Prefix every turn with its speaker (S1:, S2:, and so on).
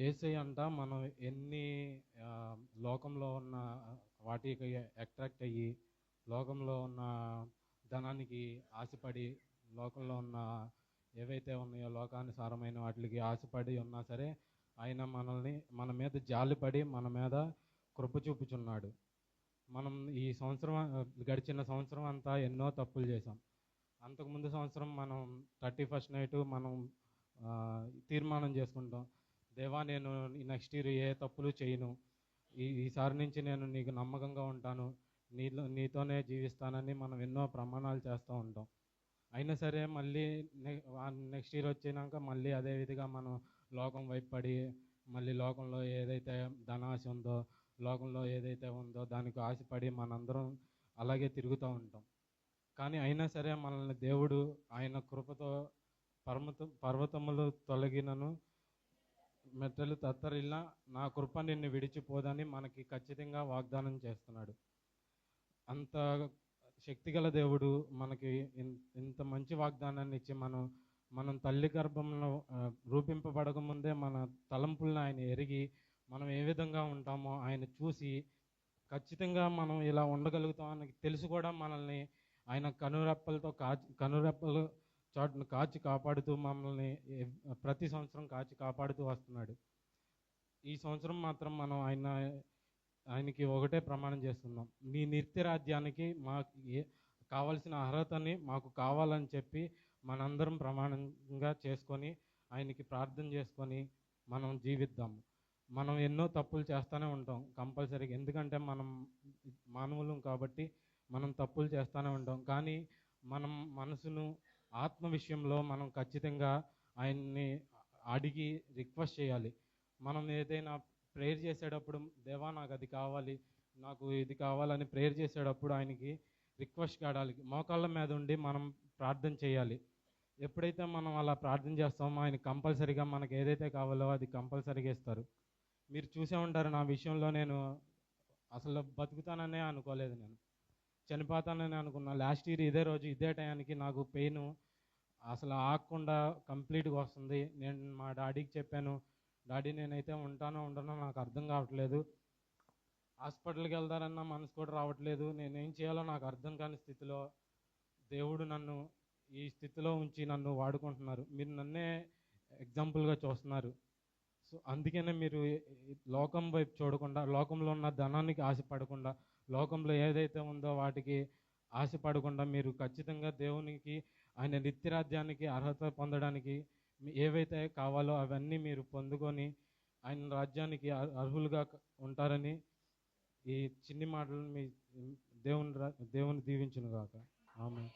S1: యేసయ్య అంట మనం ఎన్ని లోకంలో ఉన్న వాటికి అట్రాక్ట్ అయ్యి, లోకంలో ఉన్న ధనానికి ఆశపడి, లోకంలో ఉన్న ఏవైతే ఉన్నాయో లోకానుసారమైన వాటికి ఆశపడి ఉన్నా సరే, ఆయన మనల్ని మన మీద జాలిపడి మన మీద కృప చూపుచున్నాడు. మనం ఈ సంవత్సరం గడిచిన సంవత్సరం అంతా ఎన్నో తప్పులు చేశాం. అంతకుముందు సంవత్సరం మనం 31st నైట్ మనం ఆ, తీర్మానం చేసుకుంటాం, దేవా నేను ఈ నెక్స్ట్ ఇయర్ ఏ తప్పులు చేయను, ఈసారి నుంచి నేను నీకు నమ్మకంగా ఉంటాను, నీతోనే జీవిస్తానని మనం ఎన్నో ప్రమాణాలు చేస్తూ ఉంటాం. అయినా సరే మళ్ళీ నెక్స్ట్ ఇయర్ వచ్చినాక మళ్ళీ అదే విధిగా మనం లోకం వైపు పడి, మళ్ళీ లోకంలో ఏదైతే ధనాశ ఉందో, లోకంలో ఏదైతే ఉందో దానికి ఆశపడి మనందరం అలాగే తిరుగుతూ ఉంటాం. కానీ అయినా సరే మనల్ని దేవుడు ఆయన కృపతో పర్వతములు తొలగినను మెట్టలు తత్తరిల్లా నా కృప నిన్ను విడిచిపోదని మనకి ఖచ్చితంగా వాగ్దానం చేస్తున్నాడు. అంత శక్తిగల దేవుడు మనకి ఇంత మంచి వాగ్దానాన్ని ఇచ్చి మనం తల్లి గర్భంలో రూపింపబడక ముందే మన తలంపులను ఆయన ఎరిగి మనం ఏ విధంగా ఉంటామో ఆయన చూసి ఖచ్చితంగా మనం ఇలా ఉండగలుగుతామని తెలుసు కూడా మనల్ని ఆయన కనురెప్పలు చాటును కాచి కాపాడుతూ మమ్మల్ని ప్రతి సంవత్సరం కాచి కాపాడుతూ వస్తున్నాడు. ఈ సంవత్సరం మాత్రం మనం ఆయనకి ఒకటే ప్రమాణం చేస్తున్నాం, నీ నిత్యరాజ్యానికి మాకు కావలసిన అర్హతని మాకు కావాలని చెప్పి మనందరం ప్రమాణంగా చేసుకొని ఆయనకి ప్రార్థన చేసుకొని మనం జీవిద్దాము. మనం ఎన్నో తప్పులు చేస్తూనే ఉంటాం కంపల్సరీగా, ఎందుకంటే మనం మానవులం కాబట్టి మనం తప్పులు చేస్తూనే ఉంటాం. కానీ మనం మనసును ఆత్మ విషయంలో మనం ఖచ్చితంగా ఆయన్ని అడిగి రిక్వెస్ట్ చేయాలి. మనం ఏదైనా ప్రేయర్ చేసేటప్పుడు దేవా నాకు అది కావాలి, నాకు ఇది కావాలని ప్రేయర్ చేసేటప్పుడు ఆయనకి రిక్వెస్ట్ కాడాలి, మోకాళ్ళ మీద ఉండి మనం ప్రార్థన చేయాలి. ఎప్పుడైతే మనం అలా ప్రార్థన చేస్తామో ఆయన కంపల్సరీగా మనకు ఏదైతే కావాలో అది కంపల్సరీగా ఇస్తారు. మీరు చూసే ఉంటారు, నా విషయంలో నేను అసలు బతుకుతాననే అనుకోలేదు, నేను చనిపోతానని అనుకున్నా. లాస్ట్ ఇయర్ ఇదే రోజు ఇదే టయానికి నాకు పెయిన్ అసలు ఆగకుండా కంప్లీట్గా వస్తుంది. నేను మా డాడీకి చెప్పాను, డాడీ నేనైతే ఉంటానో ఉండనో నాకు అర్థం కావట్లేదు, హాస్పిటల్కి వెళ్తారన్న మనసు కూడా రావట్లేదు, నేనేం చేయాలో నాకు అర్థం కాని స్థితిలో దేవుడు నన్ను ఈ స్థితిలో ఉంచి నన్ను వాడుకుంటున్నారు. మీరు నన్నే ఎగ్జాంపుల్గా చూస్తున్నారు. సో అందుకనే మీరు లోకం వైపు చూడకుండా, లోకంలో ఉన్న ధనానికి ఆశపడకుండా, లోకంలో ఏదైతే ఉందో వాటికి ఆశపడకుండా మీరు ఖచ్చితంగా దేవునికి ఆయన నిత్యరాజ్యానికి అర్హత పొందడానికి ఏవైతే కావాలో అవన్నీ మీరు పొందుకొని ఆయన రాజ్యానికి అర్హులుగా ఉంటారని ఈ చిన్ని మాటలను మీ దేవుని దీవించును గాక. ఆమేన్.